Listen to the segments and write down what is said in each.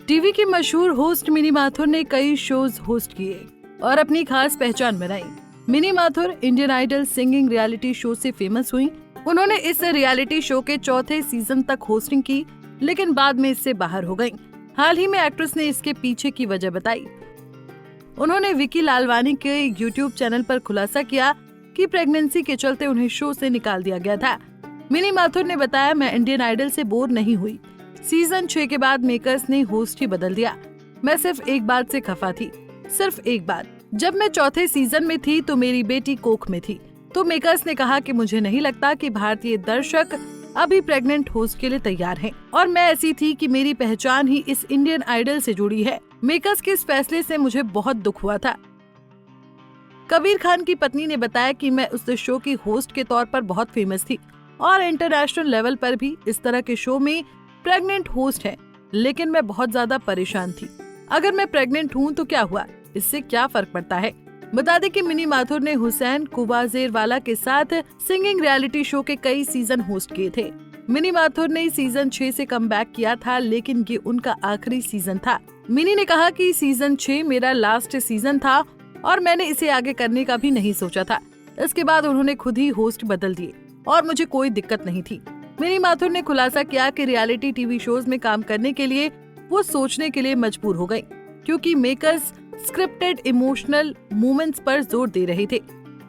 TV की मशहूर host mini Mathur ने कई शोज होस्ट किए और अपनी खास पहचान बनाई। Mini Mathur Indian Idol singing reality show से फेमस हुई। उन्होंने इस रियलिटी शो के चौथे सीजन तक होस्टिंग की, लेकिन बाद में इससे बाहर हो गईं। हाल ही में एक्ट्रेस ने इसके पीछे की वजह बताई। उन्होंने विकी लालवानी के यूट्यूब चैनल पर खुलासा किया कि प्रेगनेंसी के चलते उन्हें शो से निकाल दिया गया था। मिनी माथुर ने बताया, मैं इंडियन आइडल से बोर नहीं हुई। सीजन 6 के बाद मेकर्स ने होस्ट ही बदल दिया। मैं सिर्फ एक बात से खफा थी, सिर्फ एक बात। जब मैं चौथे सीजन में थी तो मेरी बेटी कोख में थी, तो मेकर्स ने कहा कि मुझे नहीं लगता कि भारतीय दर्शक अभी प्रेग्नेंट होस्ट के लिए तैयार हैं, और मैं ऐसी थी कि मेरी पहचान ही इस इंडियन आइडल से जुड़ी है। मेकर्स के इस फैसले से मुझे बहुत दुख हुआ था। कबीर खान की पत्नी ने बताया कि मैं उस शो की होस्ट के तौर पर बहुत फेमस थी और इंटरनेशनल लेवल पर भी इस तरह के शो में प्रेग्नेंट होस्ट है, लेकिन मैं बहुत ज्यादा परेशान थी। अगर मैं प्रेग्नेंट हूँ तो क्या हुआ, इससे क्या फर्क पड़ता है। बता दें कि मिनी माथुर ने हुसैन कुबाजेरवाला के साथ सिंगिंग रियलिटी शो के कई सीजन होस्ट किए थे। मिनी माथुर ने सीजन 6 से कमबैक किया था, लेकिन ये उनका आखिरी सीजन था। मिनी ने कहा कि सीजन 6 मेरा लास्ट सीजन था और मैंने इसे आगे करने का भी नहीं सोचा था। इसके बाद उन्होंने खुद ही होस्ट बदल दिए और मुझे कोई दिक्कत नहीं थी। मिनी माथुर ने खुलासा किया कि रियलिटी टीवी शोज में काम करने के लिए वो सोचने के लिए मजबूर हो गई, क्योंकि मेकर्स स्क्रिप्टेड इमोशनल मोमेंट्स पर जोर दे रहे थे।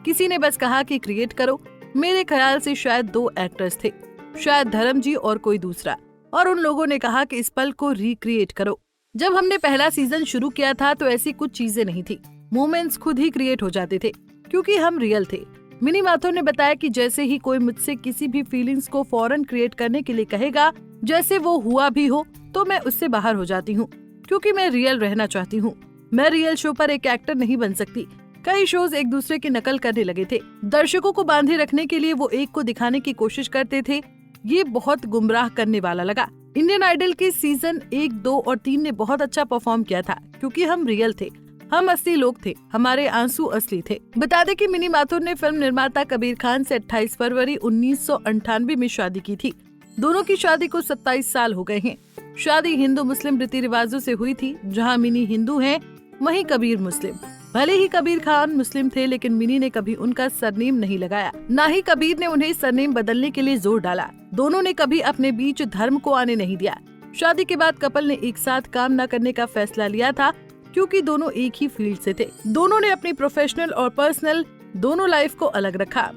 किसी ने बस कहा कि क्रिएट करो। मेरे ख्याल से शायद 2 एक्टर्स थे, शायद धर्म जी और कोई दूसरा, और उन लोगों ने कहा कि इस पल को रिक्रिएट करो। जब हमने पहला सीजन शुरू किया था तो ऐसी कुछ चीजें नहीं थी, मोमेंट्स खुद ही क्रिएट हो जाते थे क्योंकि हम रियल थे। मिनी माथुर ने बताया कि जैसे ही कोई मुझसे किसी भी फीलिंग्स को फौरन क्रिएट करने के लिए कहेगा, जैसे वो हुआ भी हो, तो मैं उससे बाहर हो जाती हूँ, क्योंकि मैं रियल रहना चाहती हूँ। मैं रियल शो पर एक एक्टर नहीं बन सकती। कई शोज एक दूसरे की नकल करने लगे थे। दर्शकों को बांधे रखने के लिए वो एक को दिखाने की कोशिश करते थे। ये बहुत गुमराह करने वाला लगा। इंडियन आइडल के सीजन 1, 2 और 3 ने बहुत अच्छा परफॉर्म किया था, क्योंकि हम रियल थे, हम असली लोग थे, हमारे आंसू असली थे। बता दें कि मिनी माथुर ने फिल्म निर्माता कबीर खान से 28 फरवरी 1998 में शादी की थी। दोनों की शादी को 27 साल हो गए हैं। शादी हिंदू मुस्लिम रीति रिवाजों से हुई थी। जहां मिनी हिंदू हैं, वहीं कबीर मुस्लिम। भले ही कबीर खान मुस्लिम थे, लेकिन मिनी ने कभी उनका सरनेम नहीं लगाया, ना ही कबीर ने उन्हें सरनेम बदलने के लिए जोर डाला। दोनों ने कभी अपने बीच धर्म को आने नहीं दिया। शादी के बाद कपल ने एक साथ काम न करने का फैसला लिया था, क्योंकि दोनों एक ही फील्ड से थे। दोनों ने अपनी प्रोफेशनल और पर्सनल दोनों लाइफ को अलग रखा।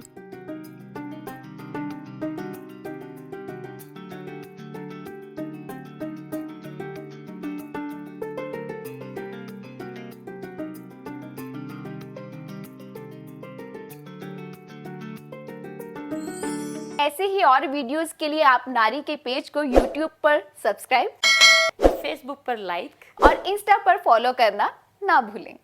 ऐसे ही और वीडियोस के लिए आप नारी के पेज को YouTube पर सब्सक्राइब, फेसबुक पर लाइक और इंस्टा पर फॉलो करना ना भूलें।